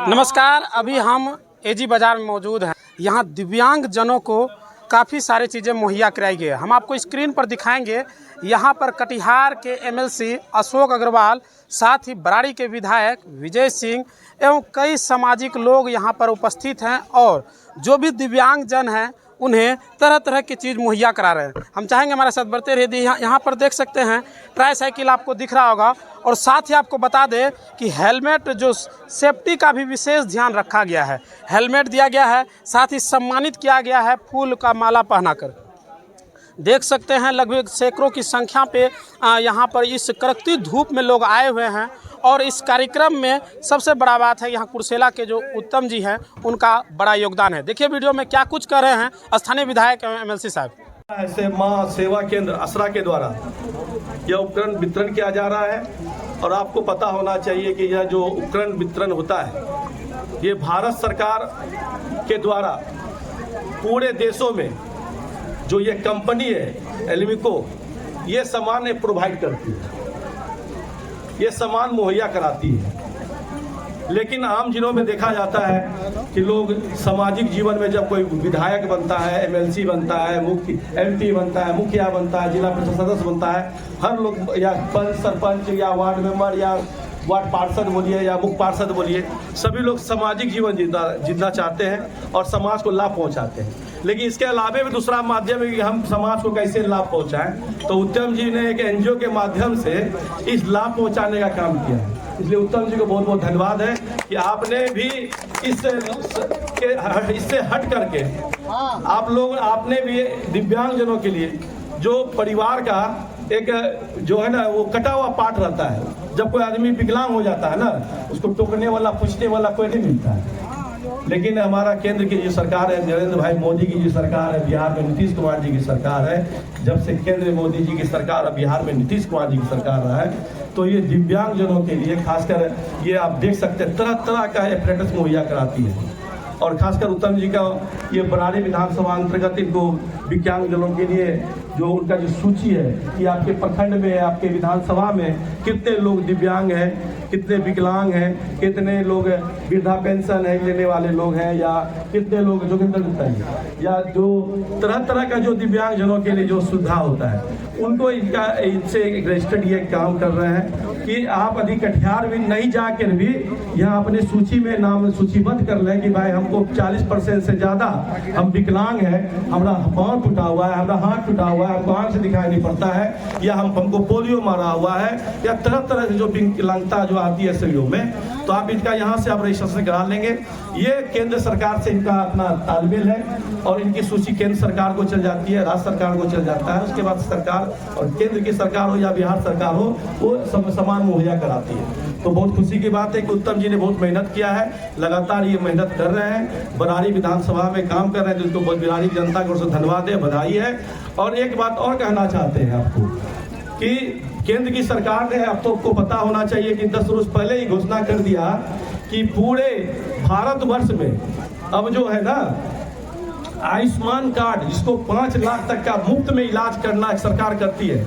नमस्कार, अभी हम एजी बाज़ार में मौजूद हैं। यहाँ दिव्यांग जनों को काफ़ी सारी चीज़ें मुहैया कराई गई है। हम आपको स्क्रीन पर दिखाएंगे। यहाँ पर कटिहार के एमएलसी अशोक अग्रवाल, साथ ही बराड़ी के विधायक विजय सिंह एवं कई सामाजिक लोग यहाँ पर उपस्थित हैं और जो भी दिव्यांग जन हैं उन्हें तरह तरह की चीज़ मुहैया करा रहे हैं। हम चाहेंगे हमारे साथ बढ़ते रहिए। यहाँ पर देख सकते हैं ट्राई साइकिल आपको दिख रहा होगा और साथ ही आपको बता दें कि हेलमेट जो सेफ्टी का भी विशेष ध्यान रखा गया है। हेलमेट दिया गया है, साथ ही सम्मानित किया गया है फूल का माला पहनाकर। देख सकते हैं लगभग सैकड़ों की संख्या पे यहाँ पर इस कड़कती धूप में लोग आए हुए हैं और इस कार्यक्रम में सबसे बड़ा बात है यहाँ कुर्सेला के जो उत्तम जी हैं उनका बड़ा योगदान है। देखिए वीडियो में क्या कुछ कर रहे हैं स्थानीय विधायक एमएलसी साहब। ऐसे माँ सेवा केंद्र असरा के द्वारा यह उपकरण वितरण किया जा रहा है और आपको पता होना चाहिए कि यह जो उपकरण वितरण होता है ये भारत सरकार के द्वारा पूरे देशों में जो ये कंपनी है एल्मिको ये सामान प्रोवाइड करती है, ये सामान मुहैया कराती है। लेकिन आम जिलों में देखा जाता है कि लोग सामाजिक जीवन में जब कोई विधायक बनता है, एमएलसी बनता है, मुख्य एमपी बनता है, मुखिया बनता है, जिला परिषद सदस्य बनता है, हर लोग या पंच सरपंच या वार्ड मेंबर या वार्ड पार्षद बोलिए या मुख्य पार्षद बोलिए, सभी लोग सामाजिक जीवन जीना चाहते हैं और समाज को लाभ पहुंचाते हैं। लेकिन इसके अलावे भी दूसरा माध्यम है कि हम समाज को कैसे लाभ पहुंचाएं। तो उत्तम जी ने एक एनजीओ के माध्यम से इस लाभ पहुंचाने का काम किया है। इसलिए उत्तम जी को बहुत बहुत धन्यवाद है कि आपने भी इससे हट करके आपने भी दिव्यांगजनों के लिए जो परिवार का एक जो है ना वो कटा हुआ पार्ट रहता है। जब कोई आदमी विकलांग हो जाता है ना, उसको टोकने वाला पूछने वाला कोई नहीं मिलता है। लेकिन हमारा केंद्र की जो सरकार है, नरेंद्र भाई मोदी की जो सरकार है, बिहार में नीतीश कुमार जी की सरकार है, जब से केंद्र मोदी जी की सरकार और बिहार में नीतीश कुमार जी की सरकार रहा है, तो ये दिव्यांगजनों के लिए खासकर ये आप देख सकते हैं तरह तरह का एपरेटस मुहैया कराती है। और खासकर उत्तम जी का ये बराड़ी विधानसभा अंतर्गत इनको दिव्यांगजनों के लिए जो उनका जो सूची है कि आपके प्रखंड में, आपके विधानसभा में कितने लोग दिव्यांग हैं, कितने विकलांग हैं, कितने लोग वृद्धा पेंशन है लेने वाले लोग हैं, या कितने लोग जो या जो तरह तरह का जो दिव्यांगजनों के लिए जो सुविधा होता है उनको इनसे रजिस्टर्ड ये काम कर रहे हैं कि आप यदि कटिहार भी नहीं जाकर भी यहाँ अपने सूची में नाम सूचीबद्ध कर लें कि भाई हमको 40% से ज़्यादा हम विकलांग हैं, हमारा पाँव टूटा हुआ है, हमारा हाथ टूटा हुआ है, हमको आँख से दिखाई नहीं पड़ता है, या हमको पोलियो मारा हुआ है, या तरह तरह से जो विकलांगता जो आती है शरीरों में, तो आप इनका यहाँ से आप रजिस्ट्रेशन करा लेंगे। ये केंद्र सरकार से इनका अपना तालमेल है और इनकी सूची केंद्र सरकार को चल जाती है, राज्य सरकार को चल जाता है, उसके बाद सरकार और केंद्र की सरकार हो या बिहार सरकार हो वो सामान मुहैया कराती है। तो बहुत खुशी की बात है कि उत्तम जी ने बहुत मेहनत किया है, लगातार ये मेहनत कर रहे हैं, बराड़ी विधानसभा में काम कर रहे हैं, जिसको बराड़ी जनता को धन्यवाद है, बधाई है। और एक बात और कहना चाहते हैं आपको कि केंद्र की सरकार ने, अब तो आपको पता होना चाहिए कि 10 रोज पहले ही घोषणा कर दिया कि पूरे भारतवर्ष में अब जो है ना आयुष्मान कार्ड, जिसको 5 लाख तक का मुफ्त में इलाज करना सरकार करती है।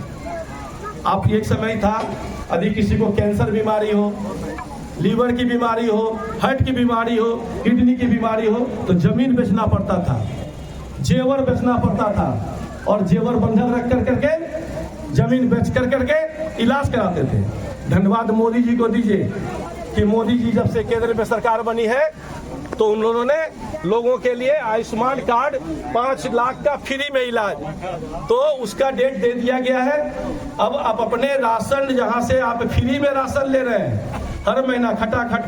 आप एक समय था यदि किसी को कैंसर बीमारी हो, लीवर की बीमारी हो, हार्ट की बीमारी हो, किडनी की बीमारी हो, तो जमीन बेचना पड़ता था, जेवर बेचना पड़ता था, और जेवर बंधक रख कर करके जमीन बेच कर करके इलाज कराते थे। धन्यवाद मोदी जी को दीजिए कि मोदी जी जब से केंद्र में सरकार बनी है तो उन लोगों ने लोगों के लिए आयुष्मान कार्ड 5 लाख का फ्री में इलाज, तो उसका डेट दे दिया गया है। अब आप अपने राशन जहां से आप फ्री में राशन ले रहे हैं, हर महीना खटाखट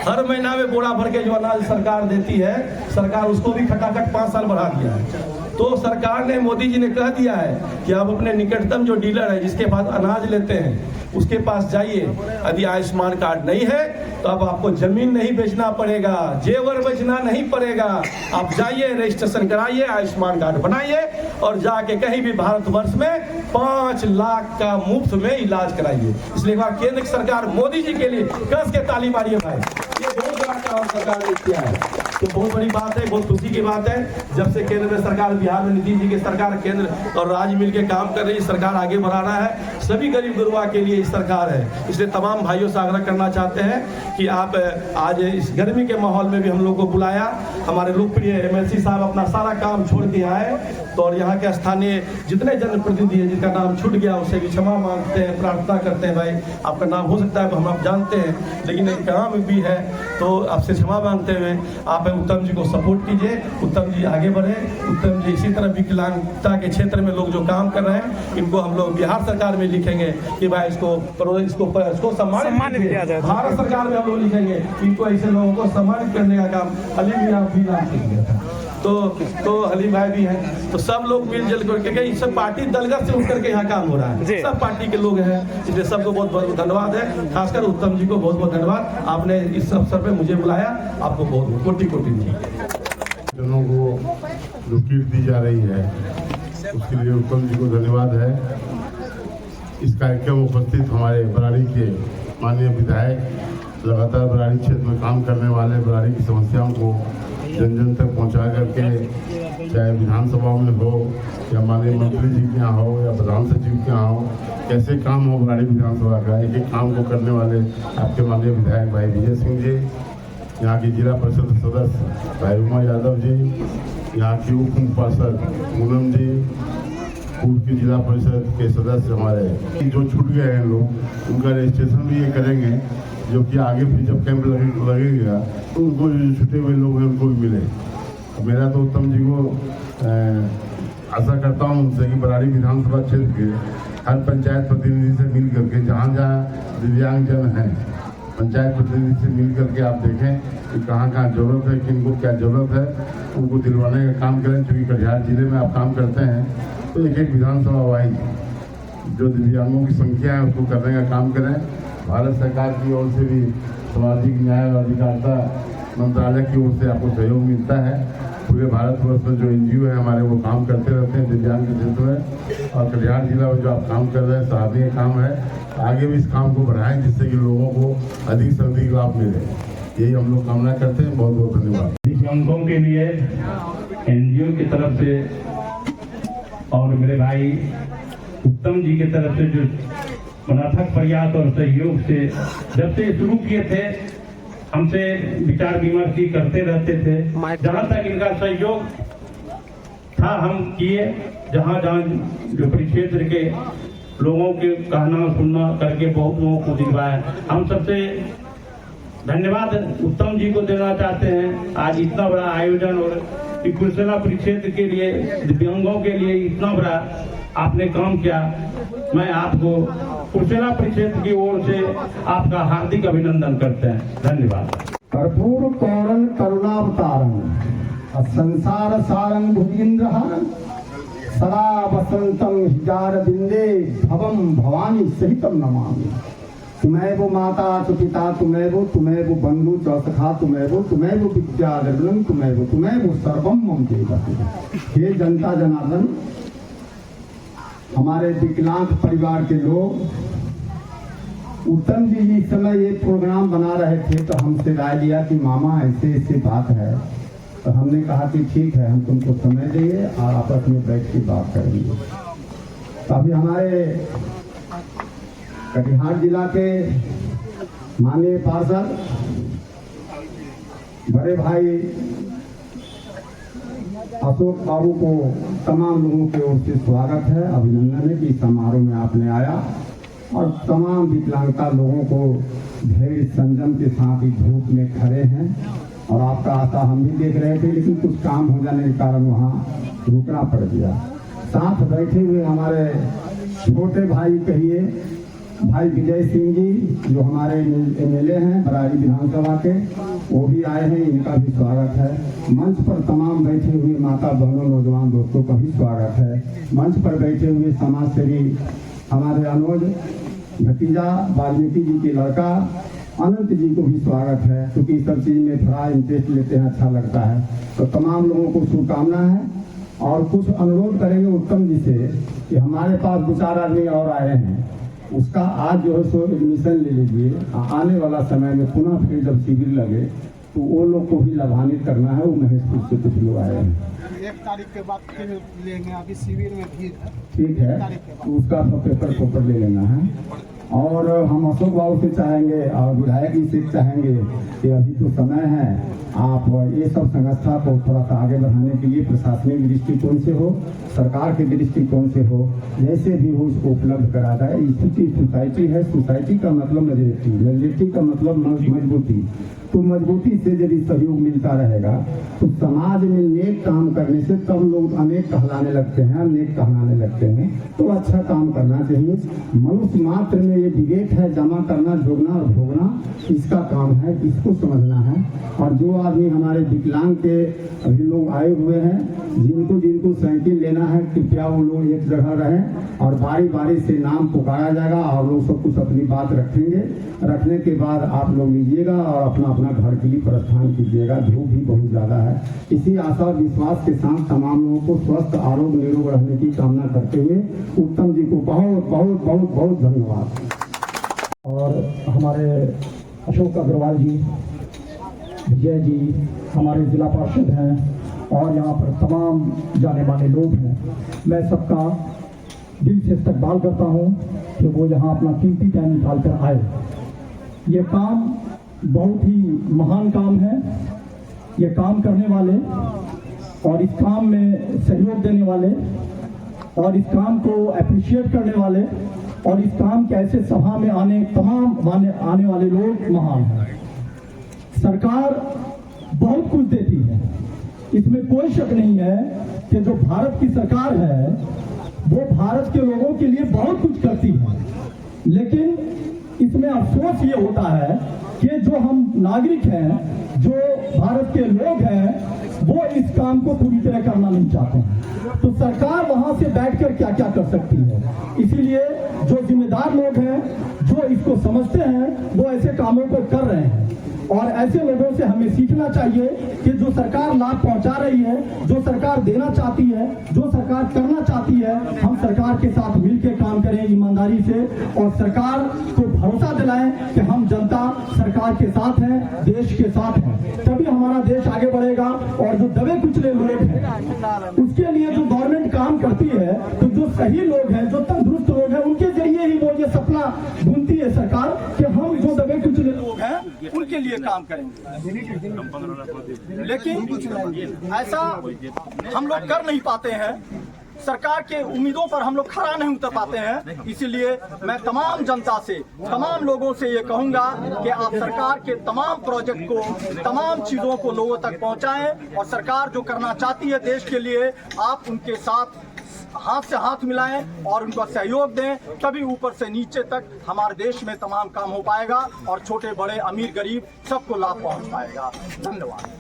हर महीना में बोरा भर के जो अनाज सरकार देती है, सरकार उसको भी खटाखट 5 साल बढ़ा दिया है। तो सरकार ने, मोदी जी ने कह दिया है कि आप अपने निकटतम जो डीलर है जिसके पास अनाज लेते हैं उसके पास जाइए। यदि आयुष्मान कार्ड नहीं है तो अब आपको जमीन नहीं बेचना पड़ेगा, जेवर बेचना नहीं पड़ेगा, आप जाइए रजिस्ट्रेशन कराइए, आयुष्मान कार्ड बनाइए और जाके कहीं भी भारतवर्ष में 5 लाख का मुफ्त में इलाज कराइए। इसलिए एक बार केंद्र सरकार मोदी जी के लिए कस के ताली मारिए भाई, ये बहुत बड़ा काम सरकार ने किया है। तो बहुत बड़ी बात है, बहुत खुशी की बात है। जब से केंद्र में सरकार, बिहार में नीतीश जी की सरकार, केंद्र और राज्य मिलकर काम कर रही है, सरकार आगे बढ़ाना है, सभी गरीब गुरबा के लिए इस सरकार है। इसलिए तमाम भाइयों से आग्रह करना चाहते हैं कि आप आज इस गर्मी के माहौल में भी हम लोग को बुलाया, हमारे लोकप्रिय एमएलसी साहब अपना सारा काम छोड़ के आए, तो और यहाँ के स्थानीय जितने जनप्रतिनिधि हैं जिनका नाम छूट गया उससे भी क्षमा मांगते हैं, प्रार्थना करते हैं। भाई आपका नाम हो सकता है हम आप जानते हैं, लेकिन एक काम भी है, तो आपसे क्षमा मांगते हुए आप उत्तम जी को सपोर्ट कीजिए, उत्तम जी आगे बढ़े। उत्तम जी इसी तरह विकलांगता के क्षेत्र में लोग जो काम कर रहे हैं, इनको हम लोग बिहार सरकार में लिखेंगे कि भाई इसको सम्मानित किया जाए। भारत सरकार में हम लोग लिखेंगे, इनको ऐसे लोगों को सम्मानित करने का काम हलीम भी नाम से किया था। तो हलीम भाई भी हैं, तो सब लोग मिलजुल करके, ये सब पार्टी दलगत से उठ करके यहाँ काम हो रहा है, सब पार्टी के लोग हैं, इसलिए सबको बहुत बहुत धन्यवाद है। खासकर उत्तम जी को बहुत बहुत धन्यवाद, आपने इस अवसर पे मुझे बुलाया, आपको बहुत कोटि कोटि जनों को जो किट दी जा रही है उसके लिए उत्तम जी को धन्यवाद है। इस कार्यक्रम में उपस्थित हमारे बराड़ी के माननीय विधायक लगातार बराड़ी क्षेत्र में काम करने वाले, बराड़ी की समस्याओं को जन जन तक पहुंचा करके, चाहे विधानसभा में हो या माननीय मंत्री जी के यहाँ हो या प्रधान सचिव के यहाँ हो, कैसे काम हो बराड़ी विधानसभा का, एक एक काम को करने वाले आपके माननीय विधायक भाई विजय सिंह जी, यहाँ की जिला परिषद सदस्य भाई उमा यादव जी, यहाँ की उप उपासक पूनम जी, पूर्व की जिला परिषद के सदस्य हमारे जो छूट गए हैं लोग, उनका रजिस्ट्रेशन भी ये करेंगे, जो कि आगे फिर जब कैंप लगेगा तो उनको जो छूटे हुए लोग हैं उनको भी मिले। मेरा तो उत्तम जी को आशा करता हूँ उनसे कि बराड़ी विधानसभा क्षेत्र के हर पंचायत प्रतिनिधि से मिल करके, जहाँ जहाँ दिव्यांगजन हैं, पंचायत प्रतिनिधि से मिल करके आप देखें कि कहाँ कहाँ जरूरत है, किनको क्या जरूरत है, उनको दिलवाने का काम करें। चूँकि कटिहार जिले में आप काम करते हैं, तो एक एक विधानसभा वाइज जो दिव्यांगों की संख्या है उसको करने का काम करें। भारत सरकार की ओर से भी सामाजिक न्याय और अधिकारिता मंत्रालय की ओर से आपको सहयोग मिलता है। पूरे भारतवर्ष में जो NGO है हमारे, वो काम करते रहते हैं दिव्यांग के क्षेत्र में, और कटिहार जिला में जो आप काम कर रहे हैं सराहनीय काम है। आगे भी इस काम को बढ़ाएं जिससे कि लोगों को अधिक से अधिक लाभ मिले, यही हम लोग कामना करते हैं। बहुत बहुत धन्यवाद। दिव्यांगों के लिए NGO की तरफ से और मेरे भाई उत्तम जी की तरफ से जो अथक प्रयास और सहयोग से जब से शुरू किए थे, हमसे विचार विमर्श करते रहते थे। जहाँ तक इनका सहयोग था हम किए, जहाँ जहाँ जो परिक्षेत्र के लोगों के कहना सुनना करके बहुत लोगों को दिलवाया। हम सबसे धन्यवाद उत्तम जी को देना चाहते हैं। आज इतना बड़ा आयोजन और कुर्सेला परिक्षेत्र के लिए, दिव्यांगों के लिए इतना बड़ा आपने काम किया, मैं आपको कुर्सेला परिक्षेत्र की ओर से आपका हार्दिक अभिनंदन करते हैं। धन्यवाद। कर्पूर कौरन करुणावतारं संसार सारं भुजगेन्द्रहारं सदा वसंतम हिजारविंदे भवम भवानी सहितम नमामि। तुमैव माता च पिता तुमैव बंधु च सखा तुमैव विद्याधरणं तुमैव सर्वं मम देवते। हे जनता जनार्दन, हमारे विकलांग परिवार के लोग, उत्तम जी इस समय ये प्रोग्राम बना रहे थे तो हमसे राय लिया कि मामा ऐसे ऐसे बात है, तो हमने कहा कि ठीक है, हम तुमको समय देंगे और आपस में बैठ के बात करेंगे। तो अभी हमारे कटिहार जिला के माननीय पार्षद बड़े भाई अशोक बाबू को तमाम लोगों की ओर से स्वागत है, अभिनंदन है कि समारोह में आपने आया और तमाम विकलांगता लोगों को धैर्य संयम के साथ ही धूप में खड़े हैं। और आपका आशा हम भी देख रहे थे, लेकिन कुछ काम हो जाने के कारण वहाँ रुकना पड़ गया। साथ बैठे हुए हमारे छोटे भाई कहिए भाई विजय सिंह जी, जो हमारे MLA हैं बराड़ी विधानसभा के, वो भी आए हैं, इनका भी स्वागत है। मंच पर तमाम बैठे हुए माता बहनों नौजवान दोस्तों का भी स्वागत है। मंच पर बैठे हुए समाज सेवी हमारे अनुज भतीजा वाल्मीकि जी के लड़का अनंत जी को भी स्वागत है, क्योंकि सब चीज में थोड़ा इंटरेस्ट लेते हैं, अच्छा लगता है। तो तमाम लोगों को शुभकामना है और कुछ अनुरोध करेंगे उत्तम जी से कि हमारे पास 2-4 आदमी और आए हैं, उसका आज जो है सो एडमिशन ले लीजिए। आने वाला समय में पुनः फिर जब शिविर लगे तो वो लोग को भी लाभान्वित करना है। वो महेशपुर से कुछ लोग आए हैं। 1 तारीख के बाद फिर लेंगे, अभी शिविर में भीड़ है। ठीक है, तो उसका सब पेपर ले लेना है। और हम अशोक बाबू से चाहेंगे और विधायक जी से चाहेंगे कि अभी तो समय है, आप ये सब संस्था को थोड़ा सा आगे बढ़ाने के लिए प्रशासनिक दृष्टिकोण से हो, सरकार के दृष्टिकोण से हो, जैसे भी हो इसको उपलब्ध करा जाए। स्थिति सोसाइटी है, सोसाइटी का मतलब मेजोरिटी का मतलब मजबूती। तो मजबूती से यदि सहयोग मिलता रहेगा तो समाज में नेक काम करने से तब लोग अनेक कहलाने लगते हैं, नेक कहलाने लगते हैं। तो अच्छा काम करना चाहिए। मनुष्य मात्र में ये विवेक है, जमा करना, जोड़ना और भोगना इसका काम है, इसको समझना है। और जो आदमी हमारे विकलांग के अभी लोग आए हुए हैं, जिनको साइकिल लेना है, कृपया वो लोग एक जगह रहें और बारी बारी से नाम पुकारा जाएगा और लोग सब कुछ अपनी बात रखेंगे। रखने के बाद आप लोग लीजिएगा और अपना घर के लिए प्रस्थान कीजिएगा। धूप भी बहुत ज़्यादा है। इसी आशा विश्वास के साथ तमाम लोगों को स्वस्थ आरोग्य निरोग रहने की कामना करते हुए उत्तम जी को बहुत बहुत बहुत बहुत धन्यवाद। और हमारे अशोक अग्रवाल जी, विजय जी, हमारे जिला पार्षद हैं और यहाँ पर तमाम जाने माने लोग हैं। मैं सबका दिल से इस्तकबाल करता हूँ कि वो यहाँ अपना कीमती टाइम निकाल कर आए। ये काम बहुत ही महान काम है। ये काम करने वाले और इस काम में सहयोग देने वाले और इस काम को अप्रिशिएट करने वाले और इस काम के ऐसे सभा में आने वाले लोग महान हैं। सरकार बहुत कुछ देती है, इसमें कोई शक नहीं है कि जो भारत की सरकार है वो भारत के लोगों के लिए बहुत कुछ करती है। लेकिन इसमें अफसोस ये होता है कि जो हम नागरिक हैं, जो भारत के लोग हैं, वो इस काम को पूरी तरह करना नहीं चाहते हैं। तो सरकार वहां से बैठकर क्या क्या कर सकती है। इसीलिए जो जिम्मेदार लोग हैं, जो इसको समझते हैं, वो ऐसे कामों को कर रहे हैं। और ऐसे लोगों से हमें सीखना चाहिए कि जो सरकार लाभ पहुंचा रही है, जो सरकार देना चाहती है, जो सरकार करना चाहती है, हम सरकार के साथ मिलकर काम करें ईमानदारी से और सरकार को भरोसा दिलाएं कि हम जनता सरकार के साथ हैं, देश के साथ हैं। तभी हमारा देश आगे बढ़ेगा। और जो दबे कुचले लोग हैं, उसके लिए जो गवर्नमेंट काम करती है, तो जो सही लोग हैं, जो तंदुरुस्त लोग हैं, उनके जरिए ही वो ये सपना बुनती है सरकार कि हम जो दबे कुचले लोग हैं उनके लिए काम करेंगे। लेकिन ऐसा हम लोग कर नहीं पाते हैं। सरकार के उम्मीदों पर हम लोग खरा नहीं उतर पाते हैं। इसीलिए मैं तमाम जनता से, तमाम लोगों से ये कहूंगा कि आप सरकार के तमाम प्रोजेक्ट को, तमाम चीजों को लोगों तक पहुंचाएं और सरकार जो करना चाहती है देश के लिए, आप उनके साथ हाथ से हाथ मिलाएं और उनका सहयोग दें। तभी ऊपर से नीचे तक हमारे देश में तमाम काम हो पाएगा और छोटे बड़े, अमीर गरीब सबको लाभ पहुंच पाएगा। धन्यवाद।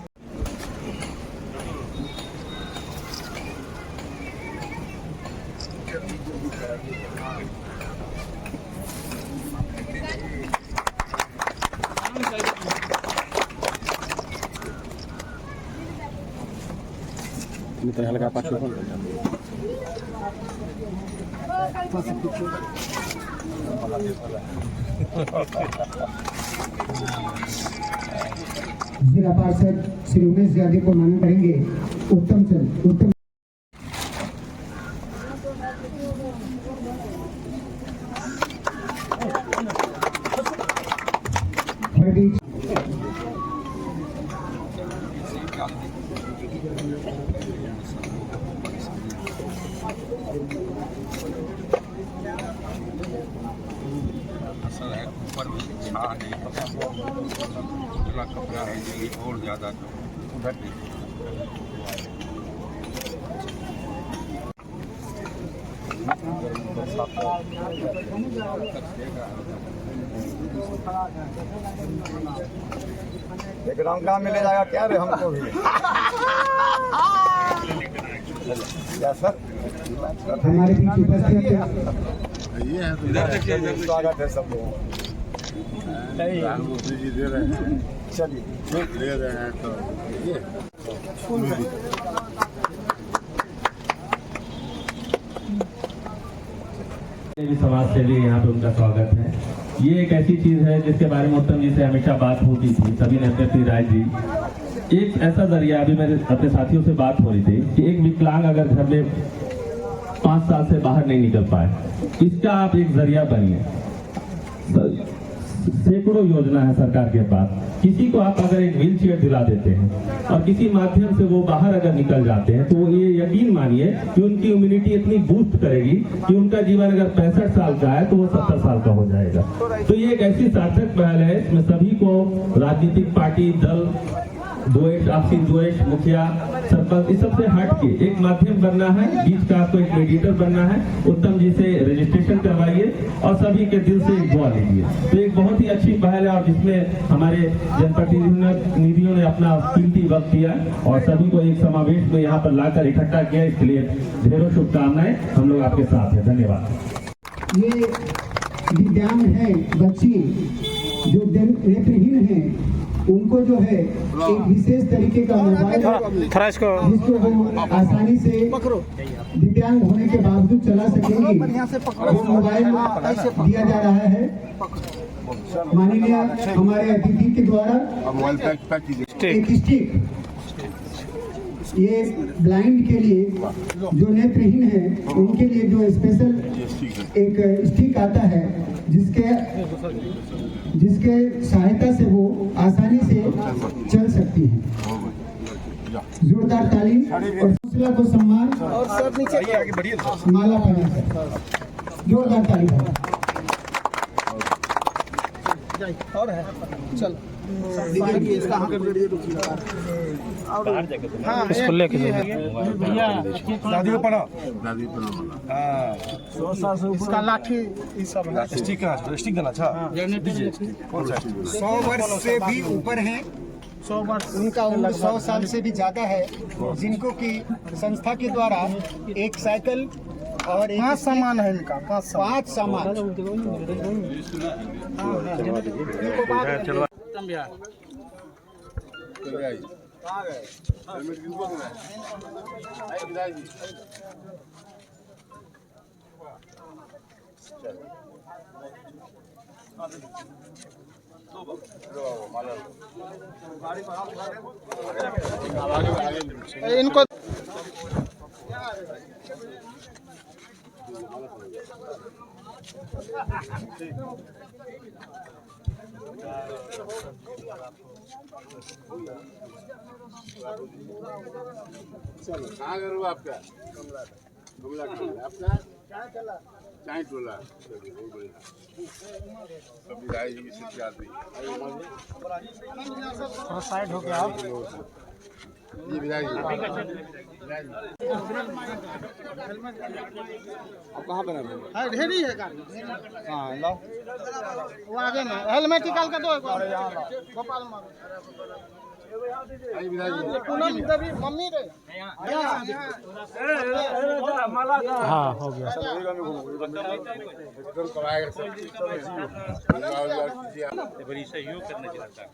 जिला पार्षद श्री उमेश यादव को मान्य करेंगे। उत्तम कपड़ा है ये और ज्यादा उधर बैकग्राउंड कहाँ मिले जाएगा क्या रे हमको भी क्या सर हमारे बीच उपस्थित स्वागत है सब लोगों जी दे रहे हैं, चलिए ले रहे हैं तो ये समाज से भी यहाँ पे उनका स्वागत है। ये एक ऐसी चीज है जिसके बारे में उत्तम जी से हमेशा बात होती थी, सभी ने अपनी अपनी राय दी। एक ऐसा जरिया, अभी मेरे अपने साथियों से बात हो रही थी कि एक विकलांग अगर घर में 5 साल से बाहर नहीं निकल पाए, इसका आप एक जरिया बनिए। सैकड़ों योजना है सरकार के पास, किसी को आप अगर एक व्हील चेयर दिला देते हैं और किसी माध्यम से वो बाहर अगर निकल जाते हैं, तो वो ये यकीन मानिए कि उनकी इम्यूनिटी इतनी बूस्ट करेगी कि उनका जीवन अगर 65 साल का है तो वो 70 साल का हो जाएगा। तो ये एक ऐसी सार्थक पहल है, इसमें सभी को, राजनीतिक पार्टी, दल, द्वेष, आपसी द्वेष, मुखिया, सरपंच, इस सबसे हट के एक माध्यम बनना है, बीच का आपको एक मीडिएटर बनना है। उत्तम जी से रजिस्ट्रेशन करवाइए और सभी के दिल से एक दुआ लीजिए। तो एक बहुत ही अच्छी पहल है और जिसमें हमारे जनप्रतिनिधियों ने अपना कीमती वक्त दिया और सभी को एक समावेश में यहाँ पर लाकर इकट्ठा किया, इसके लिए ढेरों शुभकामनाएं। हम लोग आपके साथ हैं, धन्यवाद। ये दिव्यांग है बच्ची जो नेत्रहीन है, उनको जो है एक विशेष तरीके का मोबाइल जिसको वो आसानी से दिव्यांग होने के बावजूद चला सकेंगे, वो मोबाइल दिया जा रहा है माननीय हमारे अतिथि के द्वारा। एक स्टिक, ये ब्लाइंड के लिए, जो नेत्रहीन है उनके लिए जो स्पेशल एक स्टिक आता है जिसके सहायता से वो आसानी से चल सकती हैं। जोरदार ताली और हौसला को सम्मान और सब नीचे माला पहना, जोरदार ताली और है। चल इसको लेके इसका लाठी स्टिक देना। अच्छा, 100 वर्ष से भी ऊपर हैं, 100 वर्ष, उनका उम्र 100 साल से भी ज्यादा है, जिनको की संस्था के द्वारा एक साइकिल और 5 सामान है इनका, 5 सामान। इनको कहाँ घर हुआ आपका? आपका चाय टोला। थोड़ा साइड हो गया आप। ये विधायक जी अब कहाँ पर है? ढेरी है गाड़ी। हाँ लो, वो आगे में हेलमेट निकाल कर दो एक बार। गोपाल मारो। पूनम देवी मम्मी रे। हाँ हो गया। बड़ी सहयोग करने की लगता है।